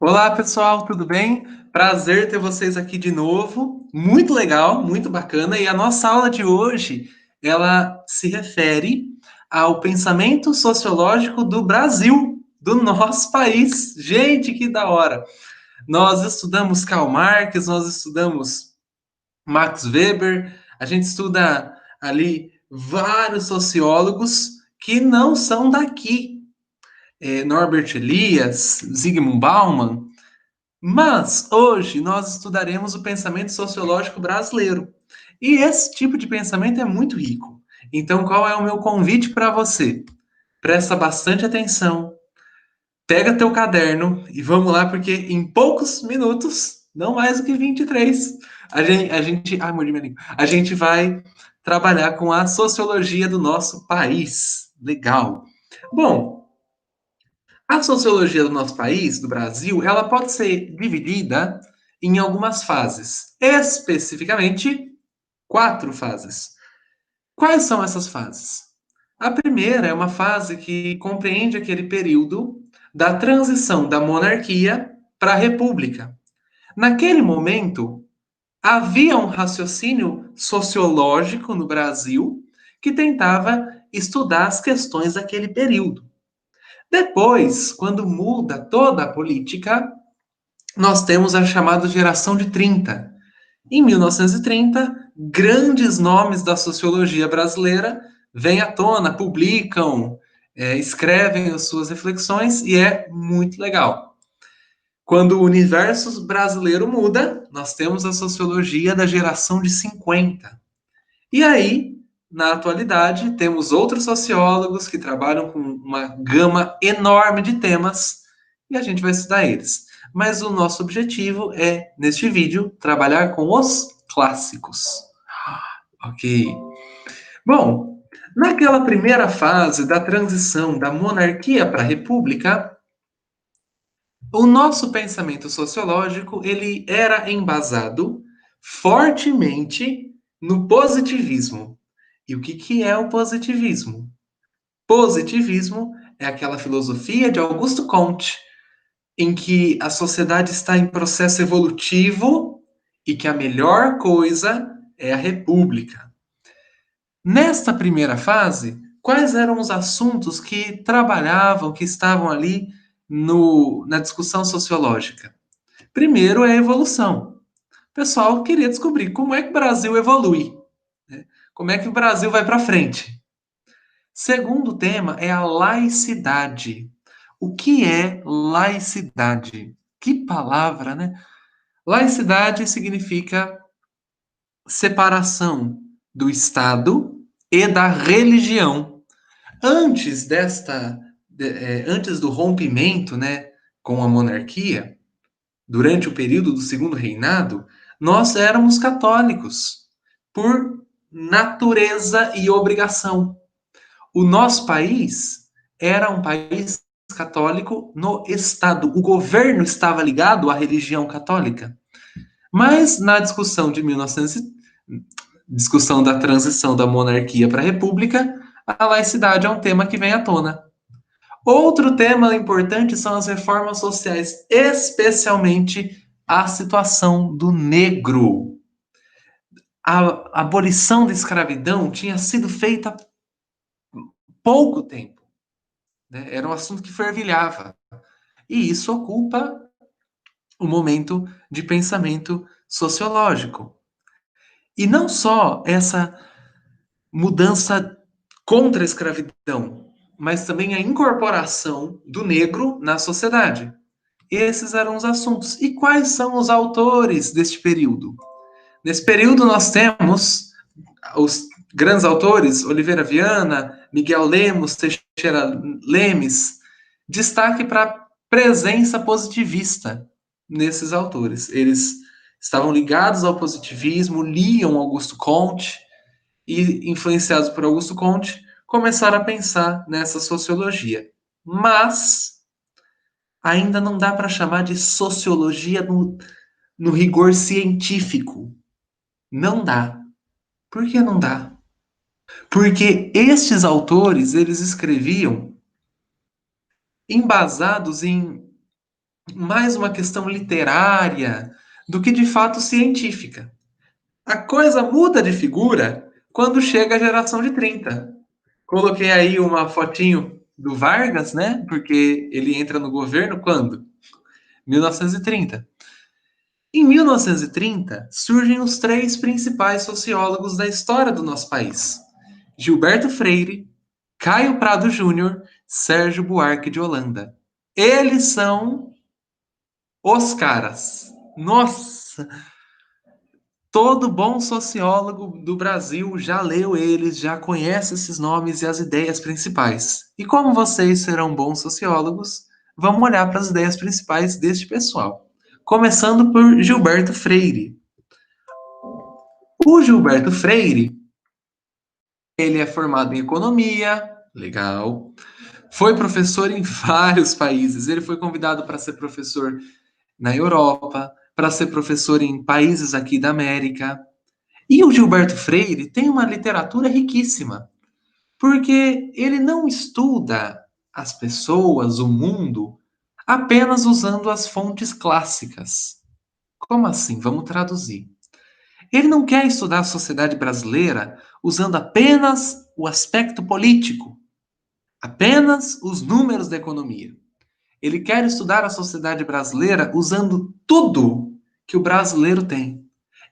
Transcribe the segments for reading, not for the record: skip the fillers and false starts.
Olá, pessoal, tudo bem? Prazer ter vocês aqui de novo. Muito legal, muito bacana. E a nossa aula de hoje, ela se refere ao pensamento sociológico do Brasil, do nosso país. Gente, que da hora! Nós estudamos Karl Marx, nós estudamos Max Weber, a gente estuda ali vários sociólogos que não são daqui. Norbert Elias, Zygmunt Bauman. Mas hoje nós estudaremos o pensamento sociológico brasileiro. E esse tipo de pensamento é muito rico. Então, qual é o meu convite para você? Presta bastante atenção, pega teu caderno e vamos lá, porque em poucos minutos, não mais do que 23, ai, mordi minha língua. A gente vai trabalhar com a sociologia do nosso país. Legal. Bom, a sociologia do nosso país, do Brasil, ela pode ser dividida em algumas fases, especificamente quatro fases. Quais são essas fases? A primeira é uma fase que compreende aquele período da transição da monarquia para a república. Naquele momento, havia um raciocínio sociológico no Brasil que tentava estudar as questões daquele período. Depois, quando muda toda a política, nós temos a chamada geração de 30. Em 1930, grandes nomes da sociologia brasileira vêm à tona, publicam, escrevem as suas reflexões e é muito legal. Quando o universo brasileiro muda, nós temos a sociologia da geração de 50. E aí, na atualidade, temos outros sociólogos que trabalham com uma gama enorme de temas e a gente vai estudar eles. Mas o nosso objetivo é, neste vídeo, trabalhar com os clássicos. Ok. Bom, naquela primeira fase da transição da monarquia para a república, o nosso pensamento sociológico ele era embasado fortemente no positivismo. E o que é o positivismo? Positivismo é aquela filosofia de Augusto Comte, em que a sociedade está em processo evolutivo e que a melhor coisa é a república. Nesta primeira fase, quais eram os assuntos que trabalhavam, que estavam ali na discussão sociológica? Primeiro é a evolução. O pessoal queria descobrir como é que o Brasil evolui, né? Como é que o Brasil vai para frente. Segundo tema é a laicidade. O que é laicidade? Que palavra, né? Laicidade significa separação do Estado e da religião. Antes antes do rompimento, né, com a monarquia, durante o período do Segundo Reinado, nós éramos católicos por natureza e obrigação. O nosso país era um país católico no Estado. O governo estava ligado à religião católica. Mas na discussão de 1900, discussão da transição da monarquia para a república, a laicidade é um tema que vem à tona. Outro tema importante são as reformas sociais, especialmente a situação do negro. A abolição da escravidão tinha sido feita há pouco tempo, né? Era um assunto que fervilhava. E isso ocupa o momento de pensamento sociológico. E não só essa mudança contra a escravidão, mas também a incorporação do negro na sociedade. Esses eram os assuntos. E quais são os autores deste período? Nesse período nós temos os grandes autores, Oliveira Viana, Miguel Lemos, Teixeira Lemes, destaque para a presença positivista nesses autores. Eles estavam ligados ao positivismo, liam Augusto Comte e, influenciados por Augusto Comte, começaram a pensar nessa sociologia. Mas ainda não dá para chamar de sociologia no rigor científico. Não dá. Por que não dá? Porque estes autores, eles escreviam embasados em mais uma questão literária do que de fato científica. A coisa muda de figura quando chega a geração de 30. Coloquei aí uma fotinho do Vargas, né? Porque ele entra no governo quando? 1930. Em 1930, surgem os três principais sociólogos da história do nosso país: Gilberto Freire, Caio Prado Júnior, Sérgio Buarque de Holanda. Eles são os caras. Nossa, todo bom sociólogo do Brasil já leu eles, já conhece esses nomes e as ideias principais. E como vocês serão bons sociólogos, vamos olhar para as ideias principais deste pessoal. Começando por Gilberto Freire. O Gilberto Freire, ele é formado em economia, legal. Foi professor em vários países. Ele foi convidado para ser professor na Europa, para ser professor em países aqui da América. E o Gilberto Freire tem uma literatura riquíssima, porque ele não estuda as pessoas, o mundo, apenas usando as fontes clássicas. Como assim? Vamos traduzir. Ele não quer estudar a sociedade brasileira usando apenas o aspecto político, apenas os números da economia. Ele quer estudar a sociedade brasileira usando tudo que o brasileiro tem.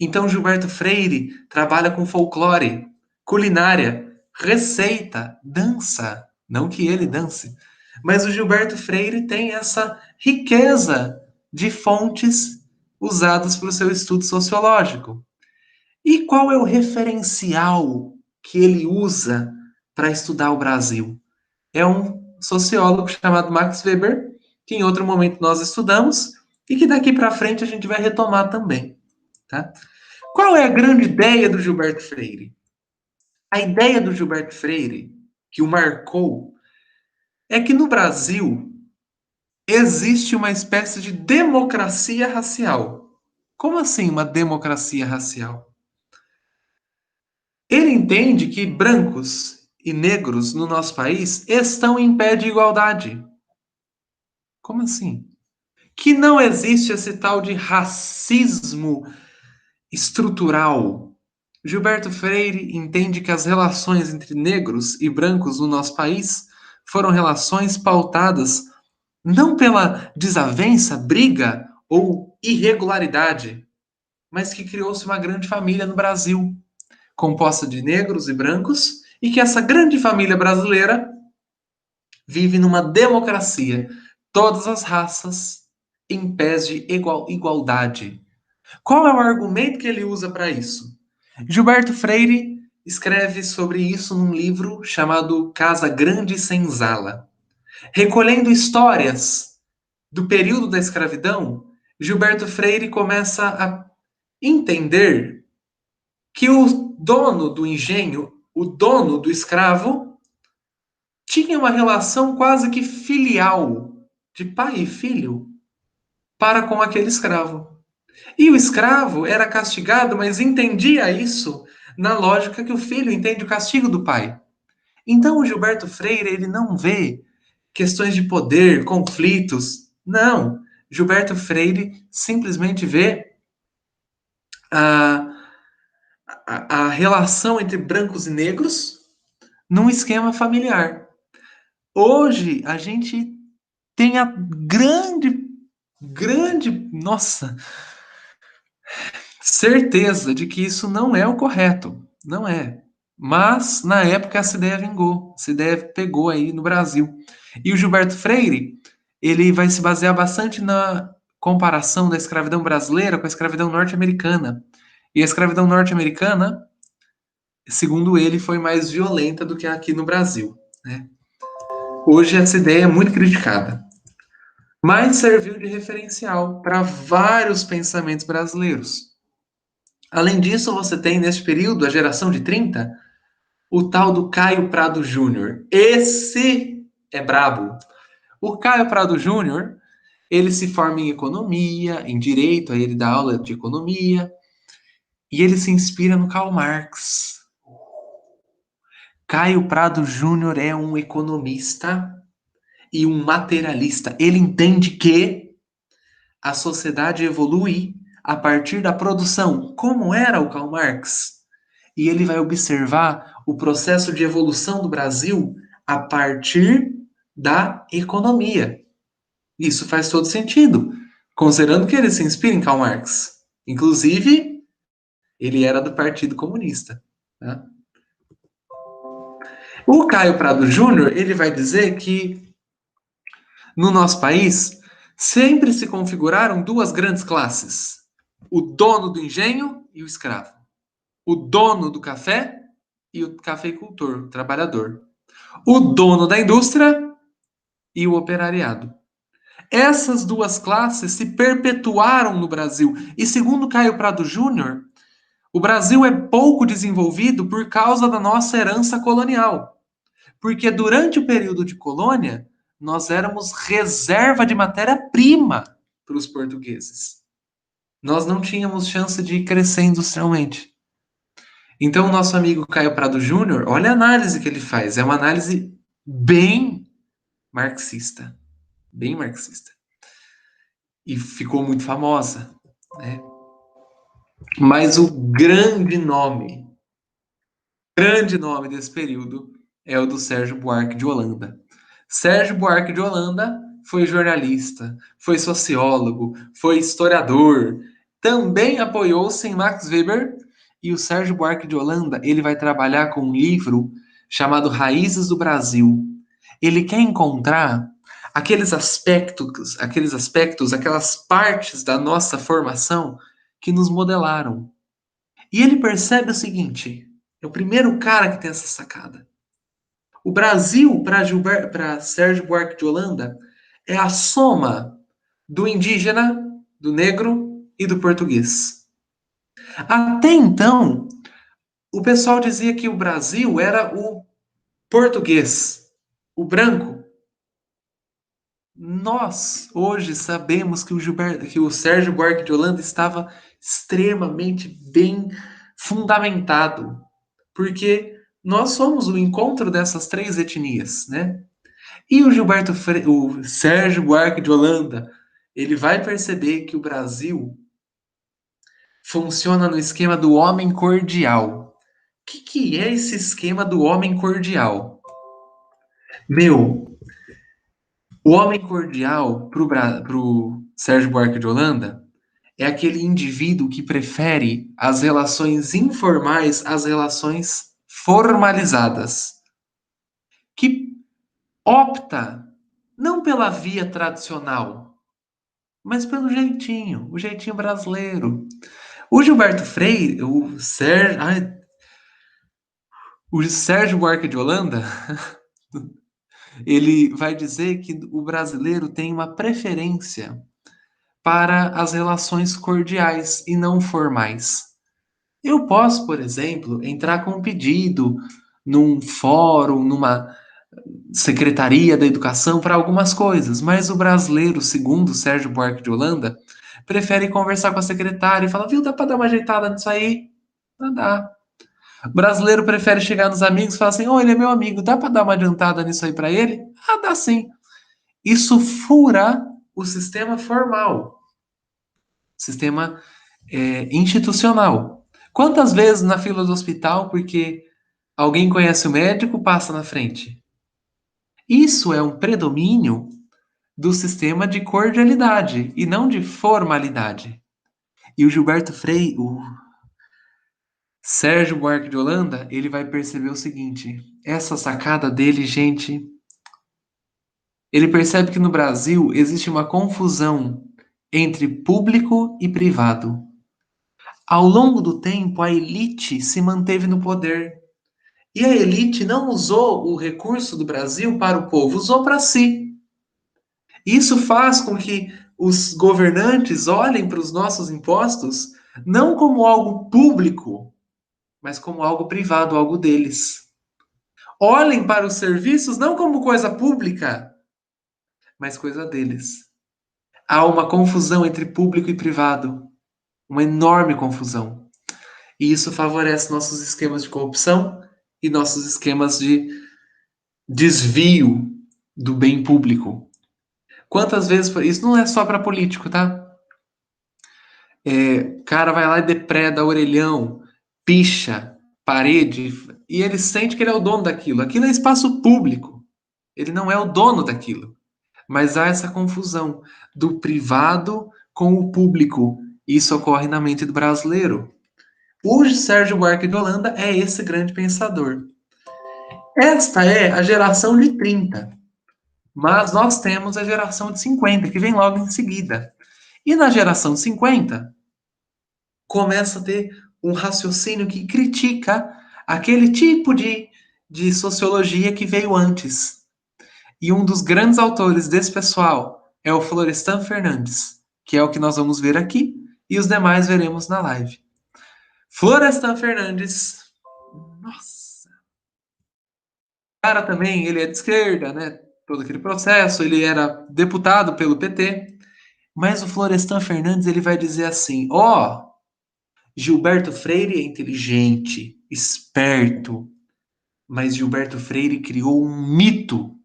Então, Gilberto Freire trabalha com folclore, culinária, receita, dança. Não que ele dance, mas o Gilberto Freire tem essa riqueza de fontes usadas para o seu estudo sociológico. E qual é o referencial que ele usa para estudar o Brasil? É um sociólogo chamado Max Weber, que em outro momento nós estudamos e que daqui para frente a gente vai retomar também, tá? Qual é a grande ideia do Gilberto Freire? A ideia do Gilberto Freire, que o marcou, é que no Brasil existe uma espécie de democracia racial. Como assim uma democracia racial? Ele entende que brancos e negros no nosso país estão em pé de igualdade. Como assim? Que não existe esse tal de racismo estrutural. Gilberto Freire entende que as relações entre negros e brancos no nosso país foram relações pautadas não pela desavença, briga ou irregularidade, mas que criou-se uma grande família no Brasil, composta de negros e brancos, e que essa grande família brasileira vive numa democracia, todas as raças em pés de igualdade. Qual é o argumento que ele usa para isso? Gilberto Freire escreve sobre isso num livro chamado Casa Grande e Senzala. Recolhendo histórias do período da escravidão, Gilberto Freire começa a entender que o dono do engenho, o dono do escravo, tinha uma relação quase que filial, de pai e filho, para com aquele escravo. E o escravo era castigado, mas entendia isso na lógica que o filho entende o castigo do pai. Então o Gilberto Freire, ele não vê questões de poder, conflitos. Não. Gilberto Freire simplesmente vê a, a relação entre brancos e negros num esquema familiar. Hoje a gente tem a nossa, certeza de que isso não é o correto. Não é. Mas, na época, essa ideia vingou. Essa ideia pegou aí no Brasil. E o Gilberto Freire, ele vai se basear bastante na comparação da escravidão brasileira com a escravidão norte-americana. E a escravidão norte-americana, segundo ele, foi mais violenta do que aqui no Brasil, né? Hoje essa ideia é muito criticada, mas serviu de referencial para vários pensamentos brasileiros. Além disso, você tem nesse período, a geração de 30, o tal do Caio Prado Júnior. Esse é brabo. O Caio Prado Júnior, ele se forma em economia, em direito, aí ele dá aula de economia, e ele se inspira no Karl Marx. Caio Prado Júnior é um economista e um materialista. Ele entende que a sociedade evolui a partir da produção, como era o Karl Marx. E ele vai observar o processo de evolução do Brasil a partir da economia. Isso faz todo sentido, considerando que ele se inspira em Karl Marx. Inclusive, ele era do Partido Comunista. Tá? O Caio Prado Júnior, ele vai dizer que no nosso país sempre se configuraram duas grandes classes: o dono do engenho e o escravo, o dono do café e o cafeicultor, o trabalhador, o dono da indústria e o operariado. Essas duas classes se perpetuaram no Brasil. E segundo Caio Prado Júnior, o Brasil é pouco desenvolvido por causa da nossa herança colonial. Porque durante o período de colônia, nós éramos reserva de matéria-prima para os portugueses. Nós não tínhamos chance de crescer industrialmente. Então, o nosso amigo Caio Prado Júnior, olha a análise que ele faz. É uma análise bem marxista. Bem marxista. E ficou muito famosa, né? Mas o grande nome desse período é o do Sérgio Buarque de Holanda. Sérgio Buarque de Holanda foi jornalista, foi sociólogo, foi historiador, também apoiou-se em Max Weber, e o Sérgio Buarque de Holanda, ele vai trabalhar com um livro chamado Raízes do Brasil. Ele quer encontrar aquelas partes da nossa formação que nos modelaram. E ele percebe o seguinte: é o primeiro cara que tem essa sacada. O Brasil, para Sérgio Buarque de Holanda, é a soma do indígena, do negro e do português. Até então, o pessoal dizia que o Brasil era o português, o branco. Nós hoje sabemos que o Sérgio Buarque de Holanda estava extremamente bem fundamentado, porque nós somos o encontro dessas três etnias, né? E o Sérgio Buarque de Holanda, ele vai perceber que o Brasil funciona no esquema do homem cordial. O que é esse esquema do homem cordial? Meu, o homem cordial pro Sérgio Buarque de Holanda é aquele indivíduo que prefere as relações informais às relações formalizadas, que opta não pela via tradicional, mas pelo jeitinho, o jeitinho brasileiro. O Gilberto Freire, o Sérgio Buarque de Holanda, ele vai dizer que o brasileiro tem uma preferência para as relações cordiais e não formais. Eu posso, por exemplo, entrar com um pedido num fórum, numa secretaria da educação para algumas coisas, mas o brasileiro, segundo Sérgio Buarque de Holanda, prefere conversar com a secretária e falar, viu, dá para dar uma ajeitada nisso aí? Não dá. O brasileiro prefere chegar nos amigos e falar assim, ele é meu amigo, dá para dar uma adiantada nisso aí para ele? Ah, dá sim. Isso fura o sistema formal, sistema institucional. Quantas vezes na fila do hospital, porque alguém conhece o médico, passa na frente? Isso é um predomínio do sistema de cordialidade e não de formalidade. E o Gilberto Frei, o Sérgio Buarque de Holanda, ele vai perceber o seguinte: essa sacada dele, gente, ele percebe que no Brasil existe uma confusão entre público e privado. Ao longo do tempo, a elite se manteve no poder. E a elite não usou o recurso do Brasil para o povo, usou para si. Isso faz com que os governantes olhem para os nossos impostos não como algo público, mas como algo privado, algo deles. Olhem para os serviços não como coisa pública, mas coisa deles. Há uma confusão entre público e privado, uma enorme confusão. E isso favorece nossos esquemas de corrupção e nossos esquemas de desvio do bem público. Quantas vezes. Isso não é só para político, tá? O cara vai lá e depreda orelhão, picha, parede, e ele sente que ele é o dono daquilo. Aquilo é espaço público. Ele não é o dono daquilo. Mas há essa confusão do privado com o público. Isso ocorre na mente do brasileiro. O Sérgio Buarque de Holanda é esse grande pensador. Esta é a geração de 30, mas nós temos a geração de 50, que vem logo em seguida. E na geração de 50, começa a ter um raciocínio que critica aquele tipo de sociologia que veio antes. E um dos grandes autores desse pessoal é o Florestan Fernandes, que é o que nós vamos ver aqui, e os demais veremos na live. Florestan Fernandes, nossa, o cara também, ele é de esquerda, né? Todo aquele processo, ele era deputado pelo PT, mas o Florestan Fernandes ele vai dizer assim: ó, oh, Gilberto Freire é inteligente, esperto, mas Gilberto Freire criou um mito,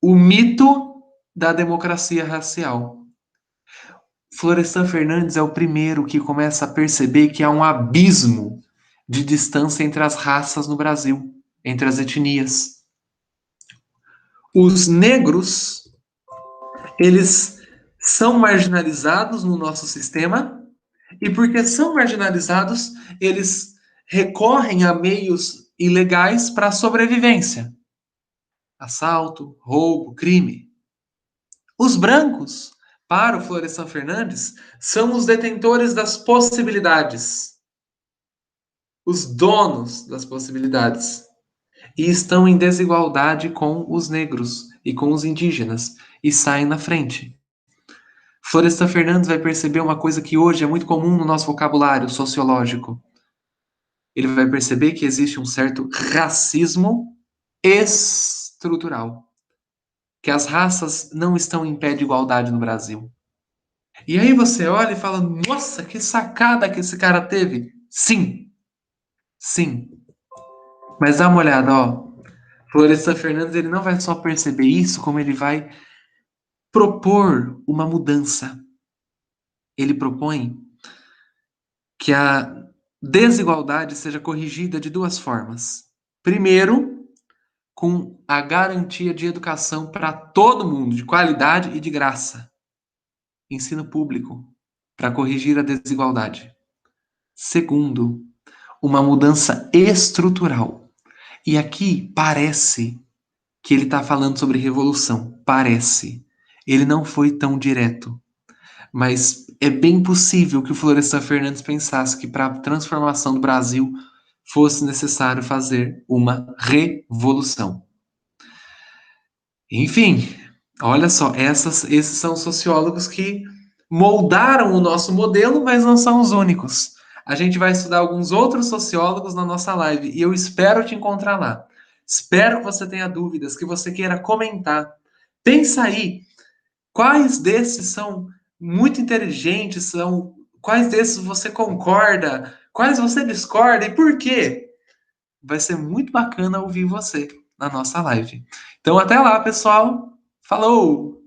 o mito da democracia racial. Florestan Fernandes é o primeiro que começa a perceber que há um abismo de distância entre as raças no Brasil, entre as etnias. Os negros, eles são marginalizados no nosso sistema, e porque são marginalizados, eles recorrem a meios ilegais para a sobrevivência. Assalto, roubo, crime. Os brancos, para o Florestan Fernandes, são os detentores das possibilidades, os donos das possibilidades, e estão em desigualdade com os negros e com os indígenas, e saem na frente. Florestan Fernandes vai perceber uma coisa que hoje é muito comum no nosso vocabulário sociológico. Ele vai perceber que existe um certo racismo estrutural, que as raças não estão em pé de igualdade no Brasil. E aí você olha e fala: nossa, que sacada que esse cara teve. Sim, sim. Mas dá uma olhada, ó. Florestan Fernandes ele não vai só perceber isso, como ele vai propor uma mudança. Ele propõe que a desigualdade seja corrigida de duas formas. Primeiro, com a garantia de educação para todo mundo, de qualidade e de graça. Ensino público, para corrigir a desigualdade. Segundo, uma mudança estrutural. E aqui parece que ele está falando sobre revolução. Parece. Ele não foi tão direto. Mas é bem possível que o Florestan Fernandes pensasse que para a transformação do Brasil fosse necessário fazer uma revolução. Enfim, olha só, esses são sociólogos que moldaram o nosso modelo, mas não são os únicos. A gente vai estudar alguns outros sociólogos na nossa live e eu espero te encontrar lá. Espero que você tenha dúvidas, que você queira comentar. Pensa aí, quais desses são muito inteligentes, quais desses você concorda, quais você discorda e por quê? Vai ser muito bacana ouvir você na nossa live. Então, até lá, pessoal. Falou!